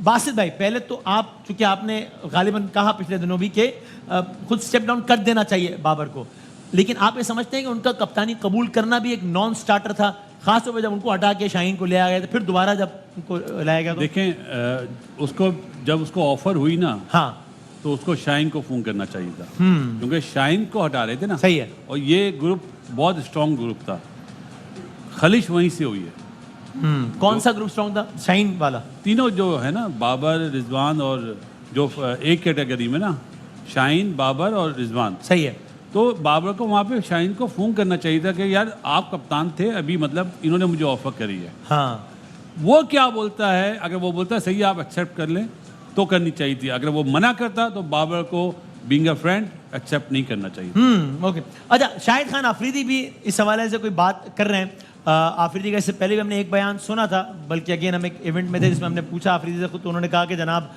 बासित भाई, पहले तो आप, चूंकि आपने गालिबन कहा पिछले दिनों भी कि खुद स्टेप डाउन कर देना चाहिए बाबर को, लेकिन आप ये समझते हैं कि उनका कप्तानी कबूल करना भी एक नॉन स्टार्टर था, खासतौर पर जब उनको हटा के शाहीन को ले आया गया, फिर दोबारा जब उनको लाया गया तो? देखें, उसको जब उसको ऑफर हुई ना, हाँ, तो उसको शाहीन को फोन करना चाहिए था, क्योंकि शाहीन को हटा रहे थे ना। सही है। और ये ग्रुप बहुत स्ट्रांग ग्रुप था, खलिश वहीं से हुई है। कौन सा ग्रुप स्ट्रांग था? शाहीन वाला? तीनों जो है ना, बाबर, रिजवान और जो एक कैटेगरी में ना, शाहीन, बाबर और रिजवान। सही है। तो बाबर को वहाँ पे शाहीन को फोन करना चाहिए था कि यार आप कप्तान थे अभी, मतलब इन्होंने मुझे ऑफर करी है। हाँ, वो क्या बोलता है, अगर वो बोलता है सही आप एक्सेप्ट कर लें तो करनी चाहिए थी, अगर वो मना करता तो बाबर को बीइंग अ फ्रेंड एक्सेप्ट नहीं करना चाहिए। ओके। अच्छा, शाहिद खान आफरीदी भी इस हवाले से कोई बात कर रहे हैं। आफरीदी का इससे पहले भी हमने एक बयान सुना था, बल्कि अगेन हम एक इवेंट में थे जिसमें हमने पूछा आफरीदी से खुद, तो उन्होंने कहा कि जनाब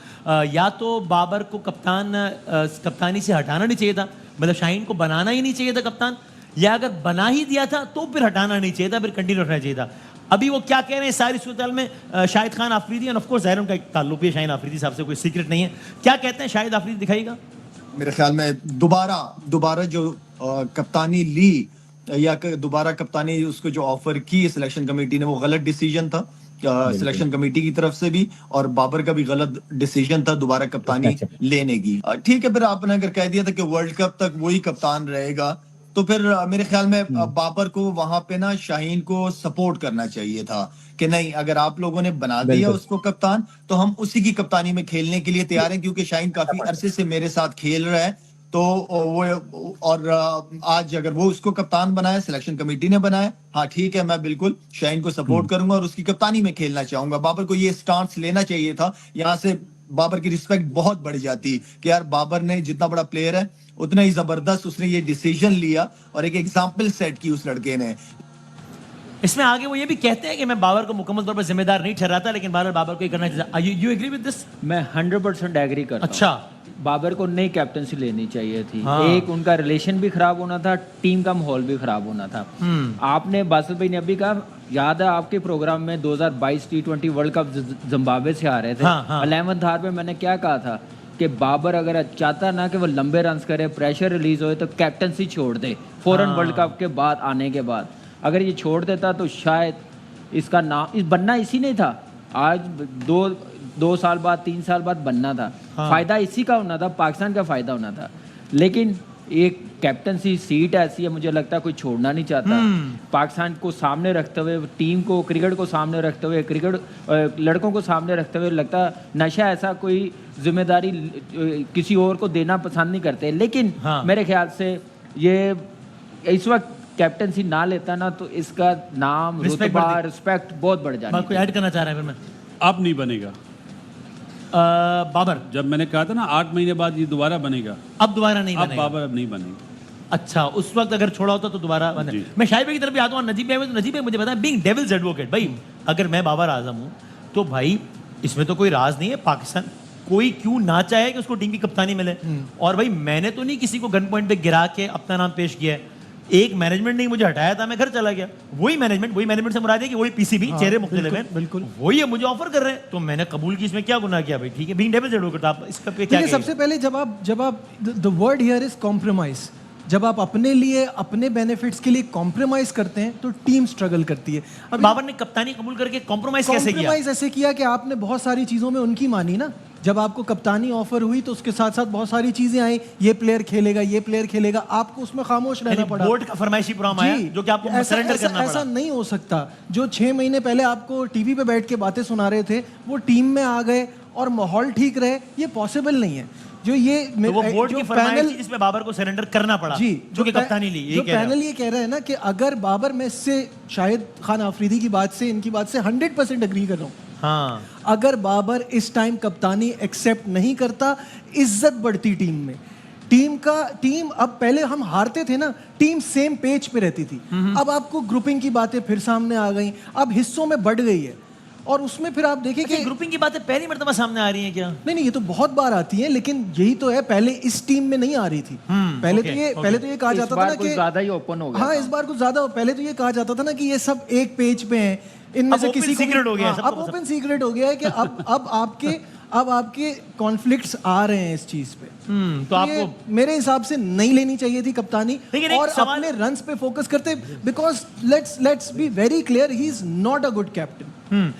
या तो बाबर को कप्तानी से हटाना नहीं चाहिए था, मतलब शाहीन को बनाना ही नहीं चाहिए था कप्तान, या अगर बना ही दिया था तो फिर हटाना नहीं चाहिए था, फिर कंटिन्यू रखना चाहिए था। अभी वो क्या कह रहे हैं सारी सूरत में Shahid Khan Afridi, end of course ज़ाहिर उनका एक ताल्लुक है शाहीन आफरीदी साहब से, कोई सीक्रेट नहीं है। क्या कहते हैं शाहिद आफरीदी, दिखाइएगा। मेरे ख्याल में दोबारा जो कप्तानी ली या दोबारा कप्तानी उसको जो ऑफर की सिलेक्शन कमेटी ने, वो गलत डिसीजन था सिलेक्शन कमेटी की तरफ से भी, और बाबर का भी गलत डिसीजन था दोबारा कप्तानी लेने की। ठीक है, फिर आपने अगर कह दिया था कि वर्ल्ड कप तक वही कप्तान रहेगा, तो फिर मेरे ख्याल में बाबर को वहां पे ना शाहीन को सपोर्ट करना चाहिए था कि नहीं, अगर आप लोगों ने बना दिया उसको कप्तान तो हम उसी की कप्तानी में खेलने के लिए तैयार हैं, क्योंकि शाहीन काफी अरसे से मेरे साथ खेल रहा है। तो वो, और आज अगर वो उसको कप्तान बनाया, सिलेक्शन कमेटी ने बनाया, हाँ ठीक है, मैं बिल्कुल शाहीन को सपोर्ट करूंगा और उसकी कप्तानी में खेलना चाहूंगा। बाबर को ये स्टांस लेना चाहिए था, यहाँ से बाबर की रिस्पेक्ट बहुत बढ़ जाती कि यार बाबर ने जितना बड़ा प्लेयर है उतना ही जबरदस्त उसने ये डिसीजन लिया और एक एग्जाम्पल सेट की उस लड़के ने। इसमें आगे वो ये भी कहते हैं कि मैं बाबर को मुकम्मल तौर पर जिम्मेदार नहीं ठहराता, लेकिन बाबर को ये करना चाहिए। You agree with this? मैं 100% एग्री करता हूं। अच्छा, बाबर को नई कैप्टनसी लेनी चाहिए थी। हाँ। एक उनका रिलेशन भी खराब होना था, टीम का माहौल भी खराब होना था। आपने बासित भाई ने अभी कहा, याद है आपके प्रोग्राम में 2022 T20 वर्ल्ड कप जिम्बाब्वे से आ रहे थे। हाँ। 11th हार पे मैंने क्या कहा था कि बाबर अगर चाहता ना कि वो लंबे रन करे, प्रेशर रिलीज होए, तो कैप्टनसी छोड़ दे फौरन वर्ल्ड कप के बाद आने के बाद। अगर ये छोड़ देता तो शायद इसका नाम बनना इसी नहीं था। आज दो साल बाद, 3 साल बाद बनना था। फायदा इसी का होना था, पाकिस्तान का फायदा होना था। लेकिन एक कैप्टनसी सीट ऐसी है, मुझे लगता है कोई छोड़ना नहीं चाहता। पाकिस्तान को सामने रखते हुए, टीम को, क्रिकेट को सामने रखते हुए, क्रिकेट लड़कों को सामने रखते हुए, लगता नशा ऐसा कोई जिम्मेदारी किसी और को देना पसंद नहीं करते। लेकिन मेरे ख्याल से ये इस वक्त कैप्टनसी ना लेता ना, तो इसका नाम, रुतबा, रिस्पेक्ट बहुत बढ़ जाती। कोई ऐड करना चाह रहा है? फिर मैं अब नहीं बनेगा बाबर, जब मैंने कहा था ना 8 महीने बाद ये दोबारा बनेगा, अब दोबारा नहीं बनेगा। बाबर अब नहीं बनेगा। अच्छा, उस वक्त अगर छोड़ा होता तो दोबारा बने। मैं शाहिद भाई की तरफ भी आता हूँ, नजीब भाई, तो नजीब भाई मुझे पता है, बीइंग डेविल्स एडवोकेट, भाई अगर मैं बाबर आजम हूँ तो भाई इसमें तो कोई राज नहीं है, पाकिस्तान कोई क्यों ना चाहे कि उसको टीम की कप्तानी मिले। और भाई मैंने तो नहीं किसी को गन पॉइंट पे गिरा के अपना नाम पेश किया है, एक मैनेजमेंट ने मुझे हटाया था, मैं घर चला गया। वही मैनेजमेंट से मुराद है कि वही पीसीबी, चेहरे मुख्तलिफ हैं, बिल्कुल वही है, मुझे ऑफर कर रहे हैं तो मैंने कबूल की, इसमें क्या गुनाह किया भाई? ठीक है, बीइंग डेविल्स एडवोकेट, आप इसका पे क्या? सबसे पहले जब आप the word here is compromise, जब आप अपने लिए, अपने बेनिफिट्स के लिए कॉम्प्रोमाइज करते हैं तो टीम स्ट्रगल करती है। अब बाबर ने कप्तानी कबूल करके कॉम्प्रोमाइज कैसे किया? कॉम्प्रोमाइज ऐसे किया कि आपने बहुत सारी चीजों में उनकी मानी ना। जब आपको कप्तानी ऑफर हुई तो उसके साथ साथ बहुत सारी चीजें आई, ये प्लेयर खेलेगा, आपको उसमें खामोश रहना पड़ा। बोर्ड का फरमाइशी प्रोग्राम आया जो कि आपको सरेंडर करना पड़ा। ऐसा नहीं हो सकता। जो 6 महीने पहले आपको टीवी पे बैठ के बातें सुना रहे थे, वो टीम में आ गए और माहौल ठीक रहे, ये पॉसिबल नहीं है। जो ये तो वो बोर्ड की फरमाइश जिसमें बाबर को सरेंडर करना पड़ा, जी, जो कि कप्तानी ली, जो पैनल ये कह रहे हैं ना कि अगर बाबर, मैं इससे शाहिद खान आफरीदी की बात से, इनकी बात से 100% एग्री कर रहा हूँ। हाँ, अगर बाबर इस टाइम कप्तानी एक्सेप्ट नहीं करता, इज्जत बढ़ती टीम में। टीम अब पहले हम हारते थे ना, टीम सेम पेज पे रहती थी। अब आपको ग्रुपिंग की बातें फिर सामने आ गई, अब हिस्सों में बढ़ गई है। और उसमें फिर आप देखिए कि ग्रुपिंग की बातें पहली मर्तबा सामने आ रही हैं क्या? नहीं, ये तो बहुत बार आती हैं, लेकिन यही तो है, पहले इस टीम में नहीं आ रही थी। पहले तो ये कहा जाता था ना कि ज्यादा ही ओपन हो गया। हाँ, इस बार कुछ ज्यादा, पहले तो ये कहा जाता था ना कि ये सब एक पेज पे हैं, इनमें से किसी को सीक्रेट हो गया। अब ओपन सीक्रेट हो गया है कि अब आपके अब आपके कॉन्फ्लिक्ट्स आ रहे हैं इस चीज पे। तो ये आपको मेरे हिसाब से नहीं लेनी चाहिए थी कप्तानी, लेकिन एक और सवाल- अपने रन्स पे फोकस करते, because let's be very clear, he is not a good captain.